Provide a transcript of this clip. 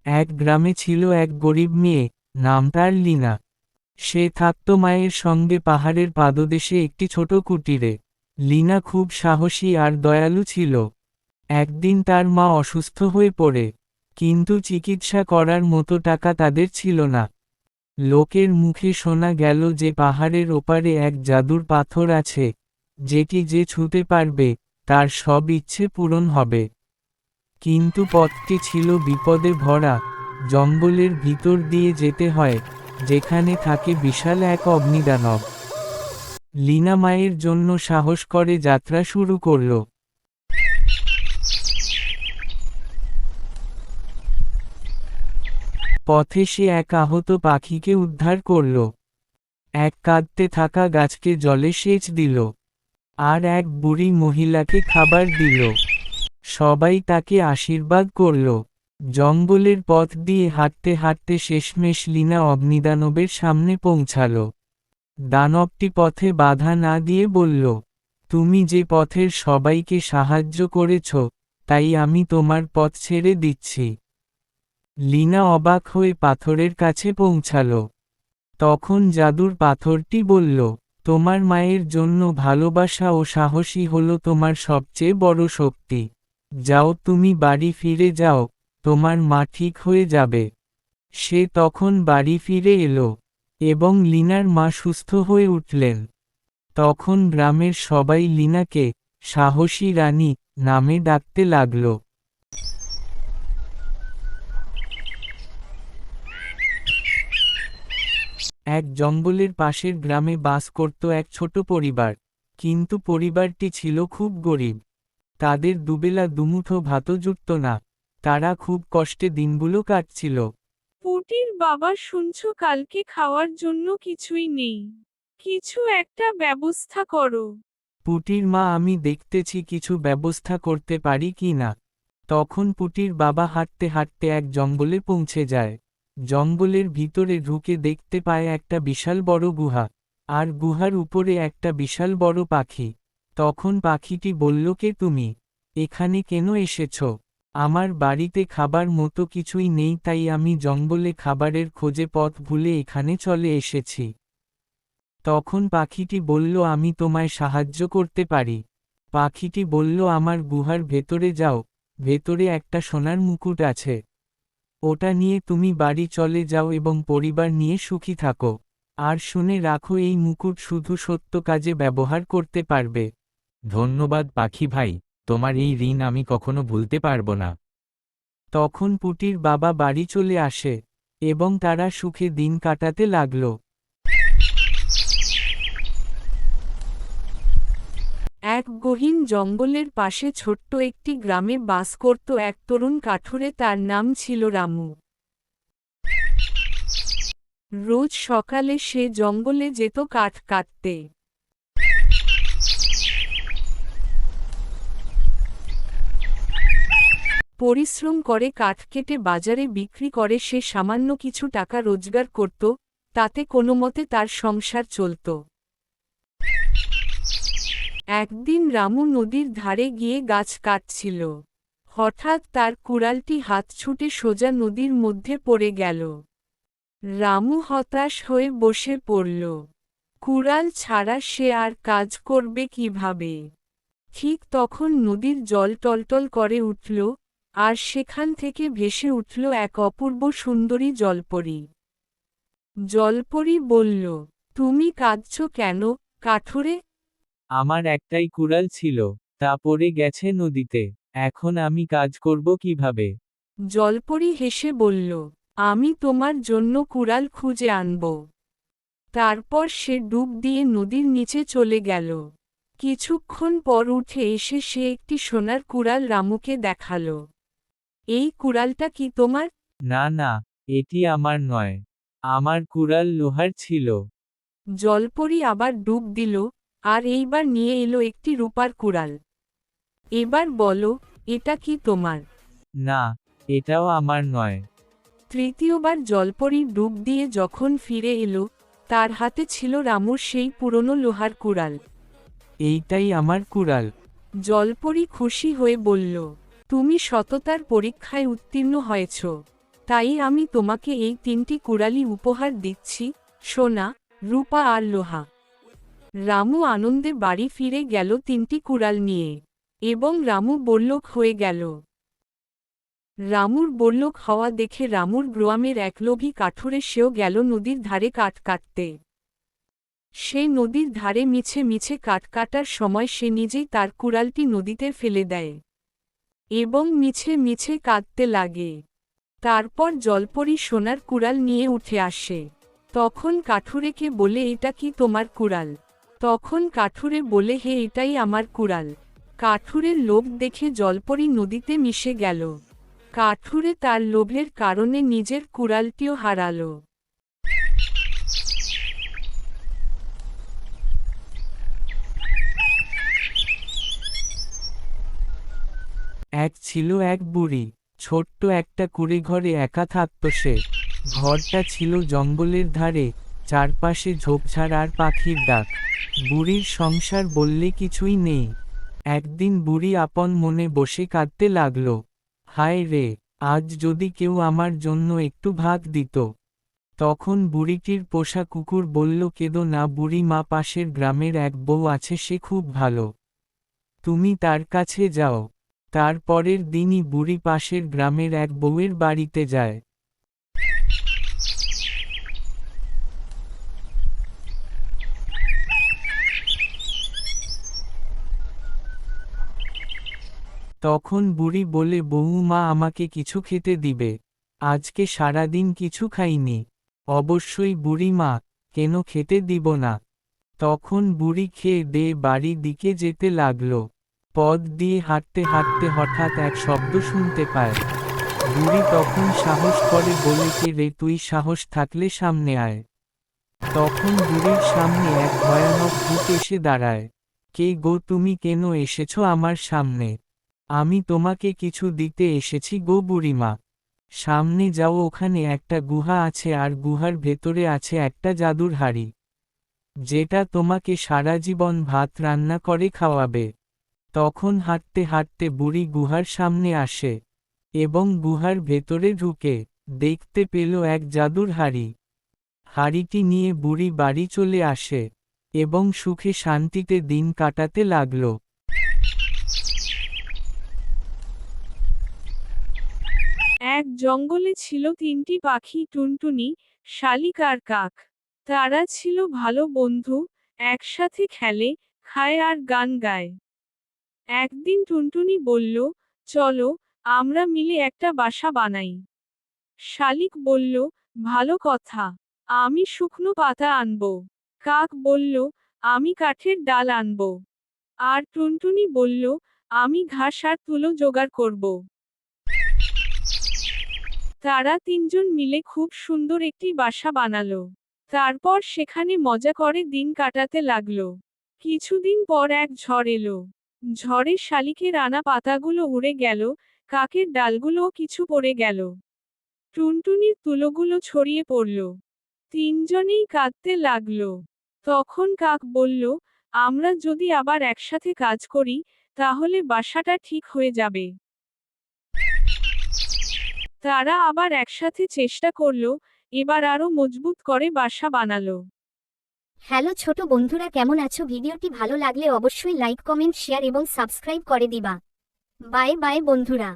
এক গ্রামে ছিল এক গরিব মেয়ে, নাম তার লীনা। সে থাকত মায়ের সঙ্গে পাহাড়ের পাদদেশে একটি ছোট কুটিরে। লীনা খুব সাহসী আর দয়ালু ছিল। একদিন তার মা অসুস্থ হয়ে পড়ে, কিন্তু চিকিৎসা করার মতো টাকা তাদের ছিল না। লোকের মুখে শোনা গেল যে পাহাড়ের ওপারে এক জাদুর পাথর আছে, যেটি যে ছুঁতে পারবে তার সব ইচ্ছে পূরণ হবে। কিন্তু পথটি ছিল বিপদে ভরা, জঙ্গলের ভিতর দিয়ে যেতে হয়, যেখানে থাকে বিশাল এক অগ্নিদানব। লীনা মায়ের জন্য সাহস করে যাত্রা শুরু করল। পথে সে এক আহত পাখিকে উদ্ধার করল, এক কাঁদতে থাকা গাছকে জলে সেচ দিল, আর এক বুড়ি মহিলাকে খাবার দিল। সবাই তাকে আশীর্বাদ করল। জঙ্গলের পথ দিয়ে হাঁটতে হাঁটতে শেষমেশ লীনা অগ্নিদানবের সামনে পৌঁছাল। দানবটি পথে বাধা না দিয়ে বলল, তুমি যে পথের সবাইকে সাহায্য করেছ, তাই আমি তোমার পথ ছেড়ে দিচ্ছি। লীনা অবাক হয়ে পাথরের কাছে পৌঁছাল। তখন জাদুর পাথরটি বলল, তোমার মায়ের জন্য ভালোবাসা ও সাহসী হলো তোমার সবচেয়ে বড় শক্তি। যাও, তুমি বাড়ি ফিরে যাও, তোমার মা ঠিক হয়ে যাবে। সে তখন বাড়ি ফিরে এলো, এবং লীনার মা সুস্থ হয়ে উঠলেন। তখন গ্রামের সবাই লীনাকে সাহসী রানী নামে ডাকতে লাগল। এক জঙ্গলের পাশের গ্রামে বাস করত এক ছোট পরিবার, কিন্তু পরিবারটি ছিল খুব গরিব। তাদের দুবেলা দুমুঠো ভাতও জুটত না। তারা খুব কষ্টে দিনগুলো কাটছিল। পুটির বাবা, শুনছো কালকে খাওয়ার জন্য কিছুই নেই। কিছু একটা ব্যবস্থা করো। পুটির মা, আমি দেখতেছি কিছু ব্যবস্থা করতে পারি কি না। তখন পুটির বাবা হাঁটতে হাঁটতে এক জঙ্গলে পৌঁছে যায়। জঙ্গলের ভিতরে ঢুকে দেখতে পায় একটা বিশাল বড় গুহা, আর গুহার উপরে একটা বিশাল বড় পাখি। তখন পাখিটি বলল, কে তুমি? এখানে কেন এসেছ? আমার বাড়িতে খাবার মতো কিছুই নেই, তাই আমি জঙ্গলে খাবারের খোঁজে পথ ভুলে এখানে চলে এসেছি। তখন পাখিটি বলল, আমি তোমায় সাহায্য করতে পারি। পাখিটি বলল, আমার গুহার ভেতরে যাও, ভেতরে একটা সোনার মুকুট আছে। ওটা নিয়ে তুমি বাড়ি চলে যাও এবং পরিবার নিয়ে সুখী থাকো। আর শুনে রাখো, এই মুকুট শুধু সত্য কাজে ব্যবহার করতে পারবে। ধন্যবাদ পাখি ভাই, তোমার এই ঋণ আমি কখনো ভুলতে পারবো না। তখন পুটির বাবা বাড়ি চলে আসে, এবং তারা সুখে দিন কাটাতে লাগল। এক গহীন জঙ্গলের পাশে ছোট্ট একটি গ্রামে বাস করত এক তরুণ কাঠুরে, তার নাম ছিল রামু। রোজ সকালে সে জঙ্গলে যেত কাঠ কাটতে। পরিশ্রম করে কাঠ কেটে বাজারে বিক্রি করে সে সামান্য কিছু টাকা রোজগার করত, তাতে কোনোমতে তার সংসার চলত। একদিন রামু নদীর ধারে গিয়ে গাছ কাটছিল। হঠাৎ তার কুড়ালটি হাত ছুটে সোজা নদীর মধ্যে পড়ে গেল। রামু হতাশ হয়ে বসে পড়ল। কুড়াল ছাড়া সে আর কাজ করবে কিভাবে? ঠিক তখন নদীর জল টলটল করে উঠল, আর সেখান থেকে ভেসে উঠল এক অপূর্ব সুন্দরী জলপরী। জলপরী বলল, তুমি কাঁদছ কেন, কাঠুরে? আমার একটাই কুড়াল ছিল, তা পড়ে গেছে নদীতে। এখন আমি কাজ করব কিভাবে? জলপরী হেসে বলল, আমি তোমার জন্য কুড়াল খুঁজে আনব। তারপর সে ডুব দিয়ে নদীর নিচে চলে গেল। কিছুক্ষণ পর উঠে এসে সে একটি সোনার কুড়াল রামুকে দেখাল। এই কুড়ালটা কি তোমার? না না, এটি আমার নয়। আমার কুড়াল লোহার ছিল। জলপরী আবার ডুব দিল, আর এইবার নিয়ে এলো একটি রূপার কুড়াল। এবার বলো, এটা কি তোমার? না, এটাও আমার নয়। তৃতীয়বার জলপরী ডুব দিয়ে যখন ফিরে এলো, তার হাতে ছিল রামুর সেই পুরনো লোহার কুড়াল। এইটাই আমার কুড়াল। জলপরী খুশি হয়ে বলল, তুমি সততার পরীক্ষায় উত্তীর্ণ হয়েছ। তাই আমি তোমাকে এই 3টি কুড়ালি উপহার দিচ্ছি, সোনা, রূপা আর লোহা। রামু আনন্দে বাড়ি ফিরে গেল 3টি কুড়াল নিয়ে, এবং রামু বড়লোক হয়ে গেল। রামুর বড়লোক হওয়া দেখে রামুর গ্রামের এক লোভী কাঠুরে সেও গেল নদীর ধারে কাঠ কাটতে। সে নদীর ধারে মিছে মিছে কাঠ কাটার সময় সে নিজেই তার কুড়ালটি নদীতে ফেলে দেয় এবং মিছে মিছে কাঁদতে লাগে। তারপর জলপরি সোনার কুড়াল নিয়ে উঠে আসে। তখন কাঠুরেকে বলে, এটা কি তোমার কুড়াল? তখন কাঠুরে বলে, হে, এটাই আমার কুড়াল। কাঠুরের লোভ দেখে জলপরি নদীতে মিশে গেল। কাঠুরে তার লোভের কারণে নিজের কুড়ালটিও হারালো। এক ছিল এক বুড়ি, ছোট্ট একটা কুঁড়ে ঘরে একা থাকত সে। ঘরটা ছিল জঙ্গলের ধারে, চারপাশে ঝোপঝাড় আর পাখির ডাক। বুড়ির সংসার বললে কিছুই নেই। একদিন বুড়ি আপন মনে বসে কাঁদতে লাগলো। হায় রে, আজ যদি কেউ আমার জন্য একটু ভাত দিত। তখন বুড়িটির পোষা কুকুর বলল, কেঁদো না বুড়ি মা, পাশের গ্রামের এক বউ আছে, সে খুব ভালো, তুমি তার কাছে যাও। তার পরের দিনই বুড়ি পাশের গ্রামের এক বউয়ের বাড়িতে যায়। তখন বুড়ি বলে, বউমা, আমাকে কিছু খেতে দিবে? আজকে সারাদিন কিছু খাইনি। অবশ্যই বুড়ি মা, কেন খেতে দিব না? তখন বুড়ি খেয়ে দিয়ে বাড়ি দিকে যেতে লাগলো। পথ দিয়ে হাঁটতে হাঁটতে হঠাৎ এক শব্দ শুনতে পায়। বুড়ি তখন সাহস করে বলে, কে রে তুই? সাহস থাকলে সামনে আয়। তখন বুড়ির সামনে এক ভয়ানক ভূত এসে দাঁড়ায়। কে গো তুমি, কেন এসেছো আমার সামনে? আমি তোমাকে কিছু দিতে এসেছি গো বুড়িমা। সামনে যাও, ওখানে একটা গুহা আছে আর গুহার ভেতরে আছে একটা জাদুর হাঁড়ি, যেটা তোমাকে সারা জীবন ভাত রান্না করে খাওয়াবে। তখন হাঁটতে হাঁটতে বুড়ি গুহার সামনে আসে এবং গুহার ভেতরে ঢুকে দেখতে পেল এক জাদুর হাঁড়ি। হাঁড়িটি নিয়ে বুড়ি বাড়ি চলে আসে এবং সুখে শান্তিতে দিন কাটাতে লাগল। এক জঙ্গলে ছিল 3টি পাখি, টুনটুনি, শালিক আর কাক। তারা ছিল ভালো বন্ধু, একসাথে খেলে, খায় আর গান গায়। একদিন টুনটুনি বলল, চলো, আমরা মিলে একটা বাসা বানাই। শালিক বলল, ভালো কথা, আমি শুকনো পাতা আনব। কাক বলল, আমি কাঠের ডাল আনব। আর টুনটুনি বলল, আমি ঘাস আর তুলো জোগাড় করব। তারা 3জন মিলে খুব সুন্দর একটি বাসা বানালো। তারপর সেখানে মজা করে দিন কাটাতে লাগলো। কিছুদিন পর এক ঝড় এলো। ঝড়ে শালিকের আনা পাতাগুলো উড়ে গেল, কাকের ডালগুলোও কিছু পড়ে গেল। টুনটুনির তুলোগুলো ছড়িয়ে পড়ল। 3জনেই কাঁদতে লাগলো। তখন কাক বলল, আমরা যদি আবার একসাথে কাজ করি, তাহলে বাসাটা ঠিক হয়ে যাবে। তারা আবার একসাথে চেষ্টা করলো, এবার আরো মজবুত করে বাসা বানালো। হ্যালো ছোট বন্ধুরা, কেমন আছো? ভিডিওটি ভালো লাগলে অবশ্যই লাইক, কমেন্ট, শেয়ার এবং সাবস্ক্রাইব করে দিবা। বাই বাই বন্ধুরা।